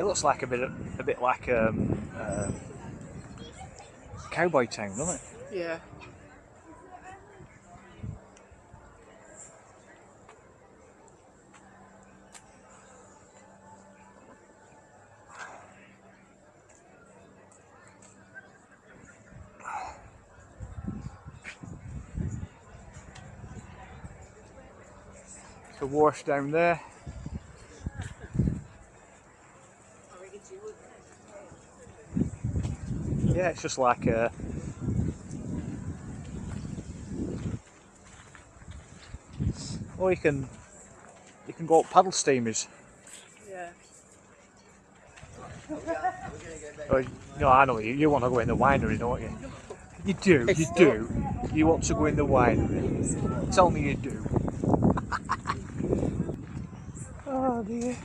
It looks like a bit like cowboy town, doesn't it? Yeah. The wharf down there. Yeah, it's just like a or you can go up paddle steamers. Yeah. Or, you know, I know you want to go in the winery, don't you? You do, you do. You want to go in the winery. Tell me you do. Oh dear.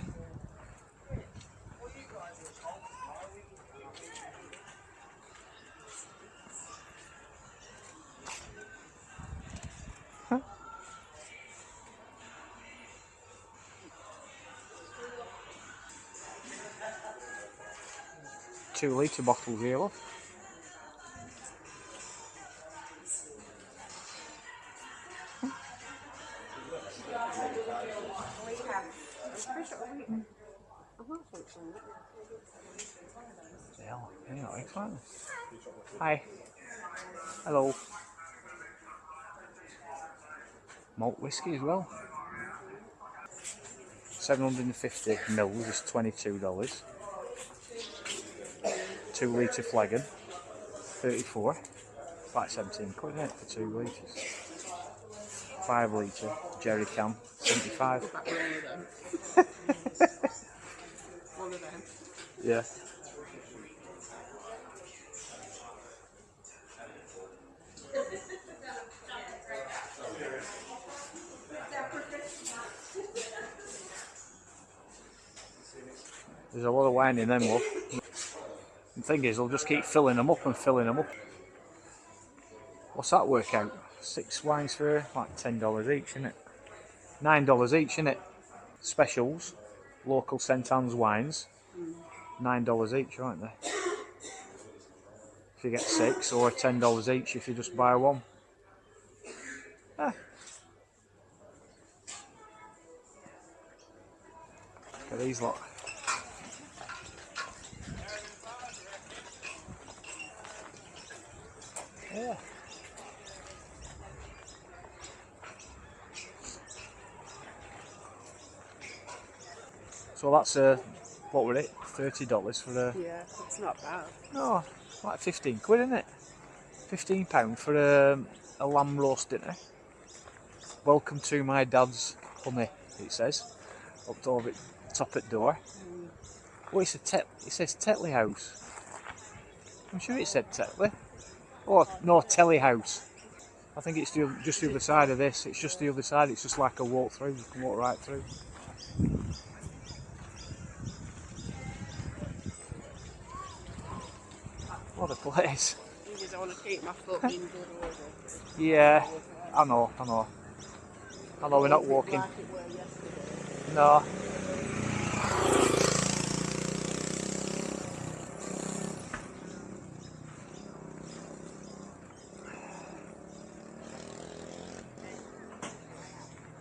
Huh? 2 litre bottles here, love. Yeah, excellent. Hi. Hello. Malt whiskey as well. 750 mils is $22. 2 litre flagon, 34. Like 17 quid, isn't it, for 2 litres? 5 litre jerry can, 75. One of them. Yeah. There's a lot of wine in them, love. The thing is, they'll just keep filling them up and filling them up. What's that work out? 6 wines for like $10 each, isn't it? $9 each, isn't it? Specials, local St Anne's wines, $9 each, aren't they? If you get 6, or $10 each if you just buy one. Ah. Look at these lot. Yeah. So that's what were it? $30 for a. Yeah, it's not bad. No, like 15 quid, isn't it? £15 for a lamb roast dinner. Welcome to my dad's honey, it says, up to over top at door. Oh, it says Tetley House. I'm sure it said Tetley. Oh no, Telly House. I think it's just the other side of this. It's just the other side. It's just like a walk through. You can walk right through. What a place. You just want to keep my foot in good order. Yeah, I know. I know we're not walking. Like it were yesterday. No.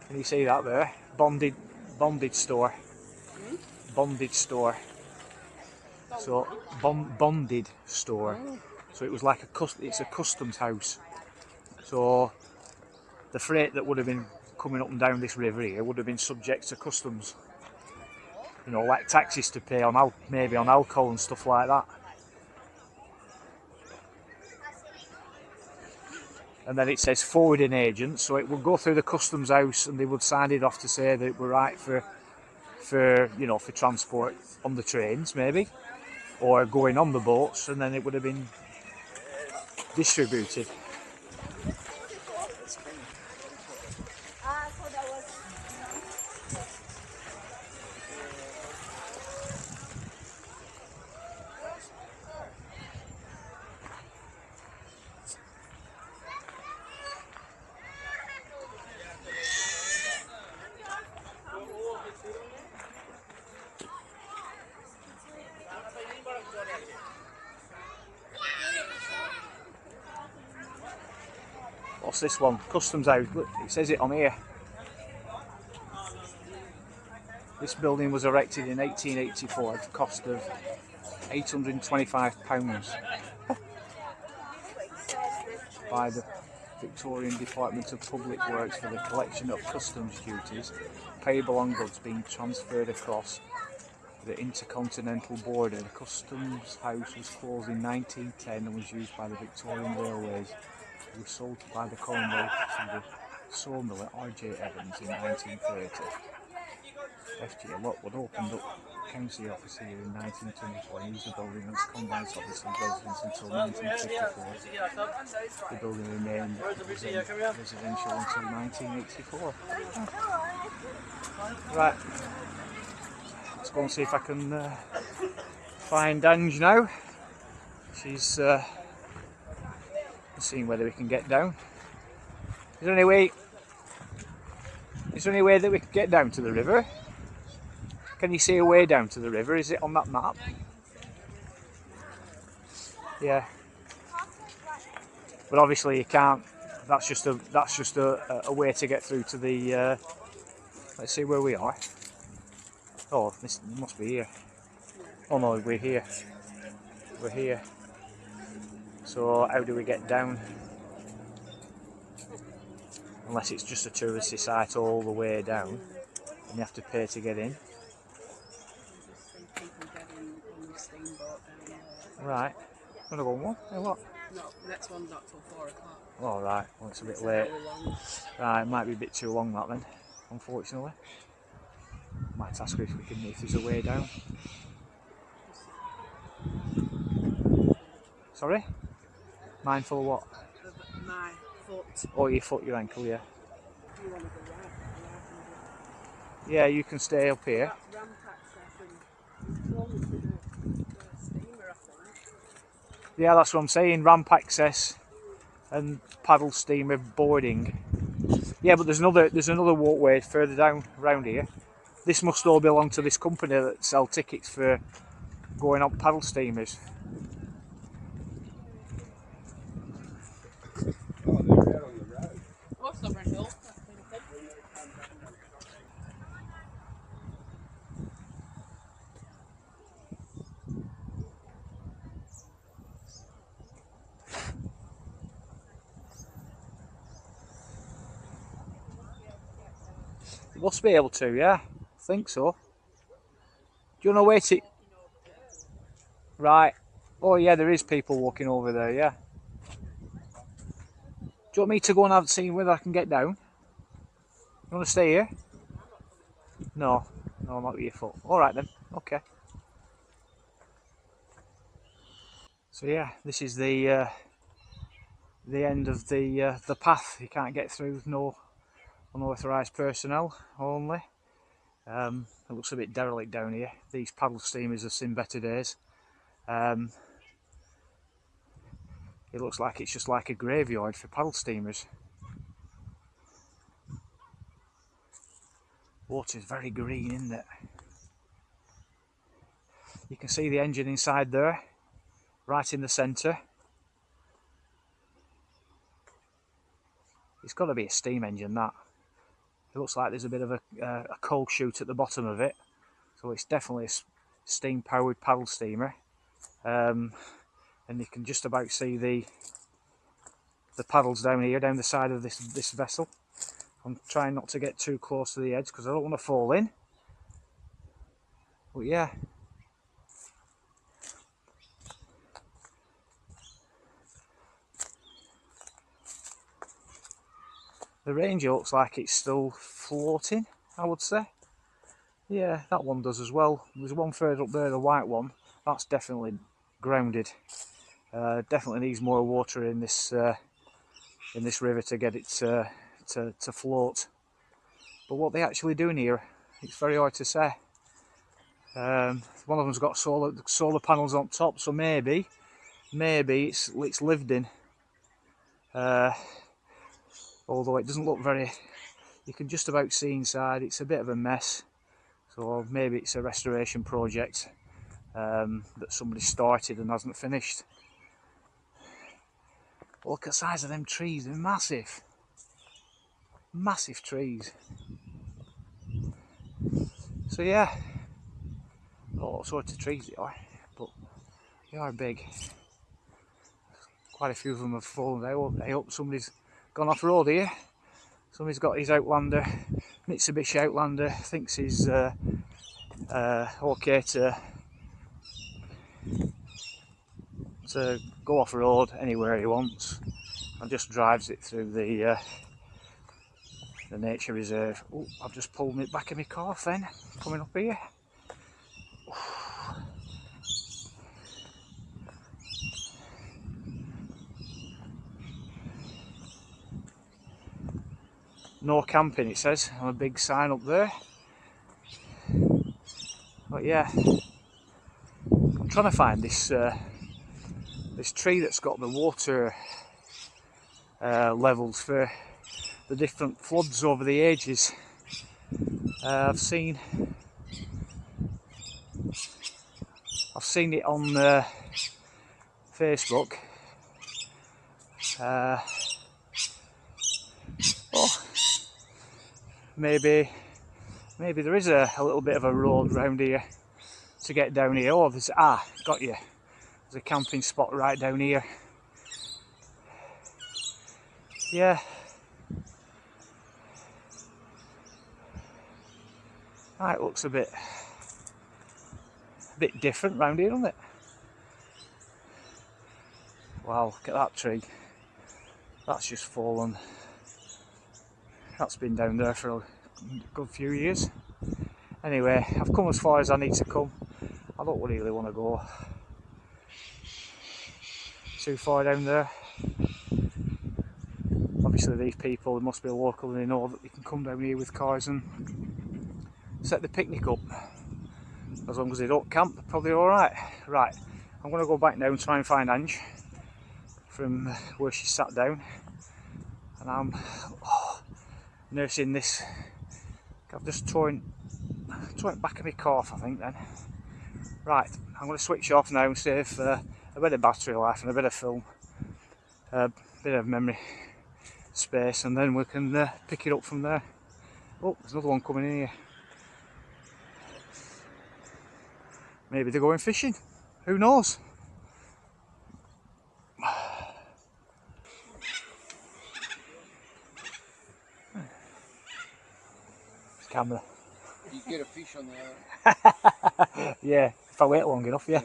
Can you see that there? Bonded store. Bonded store. So bonded store. So it was like it's a customs house. So the freight that would have been coming up and down this river here would have been subject to customs. You know, like taxes to pay on maybe on alcohol and stuff like that. And then it says forwarding agent, so it would go through the customs house and they would sign it off to say that we're right for transport on the trains maybe, or going on the boats, and then it would have been distributed. What's this one? Customs House. Look, it says it on here. This building was erected in 1884 at the cost of £825 by the Victorian Department of Public Works for the collection of customs duties payable on goods being transferred across the intercontinental border. The customs house was closed in 1910 and was used by the Victorian Railways. It was sold by the colonial to the sawmill at R.J. Evans in 1930. F.G. Lockwood opened up council office here in 1924 and used the building as conveyance office and residence until 1954. The building remained residential until 1984. Right, let's go and see if I can find Ange now. She's seeing whether we can get down. Is there any way that we can get down to the river? Can you see a way down to the river? Is it on that map? Yeah. But obviously you can't. That's just a way to get through to the. Let's see where we are. Oh, this must be here. Oh no, we're here. We're here. So how do we get down? Unless it's just a touristy site all the way down, and you have to pay to get in. Right. Wanna go on one? Or what? No, next one's not till 4 o'clock. Oh right, well it's a bit late. Right, it might be a bit too long that then, unfortunately. Might ask her if there's a way down. Sorry? Mindful of what? My foot. Oh, your foot, your ankle, yeah. Do you want to go right? Yeah, you can stay up here. Ramp access and close to the steamer, I think. Yeah, that's what I'm saying, ramp access and paddle steamer boarding. Yeah, but there's another walkway further down around here. This must all belong to this company that sell tickets for going on paddle steamers. You must be able to, yeah. I think so. Do you want to wait it? Right. Oh yeah, there is people walking over there, yeah. Do you want me to go and have see whether I can get down? You want to stay here? No. No, not with your foot. Alright then, okay. So yeah, this is the end of the path. You can't get through, no unauthorised personnel only. It looks a bit derelict down here. These paddle steamers have seen better days. It looks like it's just like a graveyard for paddle steamers. Water's very green, isn't it? You can see the engine inside there, right in the centre. It's got to be a steam engine, that. It looks like there's a bit of a coal chute at the bottom of it, so it's definitely a steam powered paddle steamer. And you can just about see the paddles down here, down the side of this vessel. I'm trying not to get too close to the edge because I don't want to fall in. But yeah. The Ranger looks like it's still floating, I would say. Yeah, that one does as well. There's one further up there, the white one. That's definitely grounded. Definitely needs more water in this river to get it to float. But what they actually doing here, it's very hard to say. One of them's got solar panels on top, so maybe it's lived in. Although it doesn't look very, you can just about see inside. It's a bit of a mess, so maybe it's a restoration project that somebody started and hasn't finished. Look at the size of them trees, they're massive. massive trees. So yeah, all sorts of trees they are, but they are big. Quite a few of them have fallen out. I hope somebody's gone off road here. Somebody's got his Outlander, Mitsubishi Outlander, thinks he's okay to go off road anywhere he wants, and just drives it through the nature reserve. Oh, I've just pulled me back of my car then, coming up here. No camping, it says on a big sign up there. But yeah, I'm trying to find this this tree that's got the water levels for the different floods over the ages. I've seen it on Facebook. Oh, maybe there is a little bit of a road round here to get down here. Oh, there's got you. There's a camping spot right down here. Yeah. It looks a bit different round here, doesn't it? Wow, look at that tree. That's just fallen. That's been down there for a good few years. Anyway, I've come as far as I need to come. I don't really want to go too far down there. Obviously these people, they must be local and they know that they can come down here with cars and set the picnic up. As long as they don't camp, they're probably alright. Right, I'm going to go back now and try and find Ange from where she sat down. And I'm nursing this. I've just torn it back of my calf, I think then. Right, I'm going to switch off now and save a bit of battery life and a bit of film, a bit of memory space, and then we can pick it up from there. Oh, there's another one coming in here. Maybe they're going fishing, who knows? Camera. You get a fish on there. Yeah, if I wait long enough, yeah.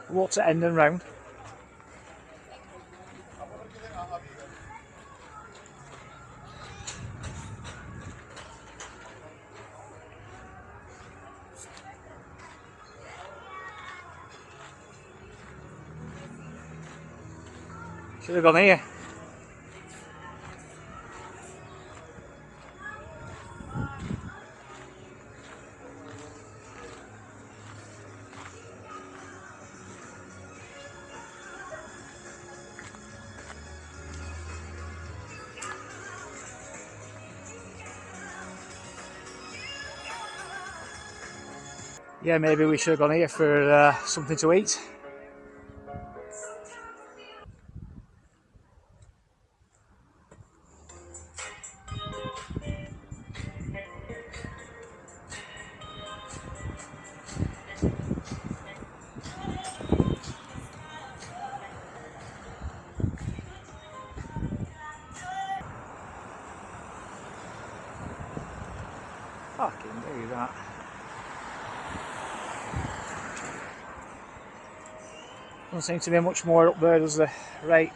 Water end and round. Should have gone here. Yeah, maybe we should have gone here for something to eat. Fucking do that. Doesn't seem to be much more up there, does there? Right.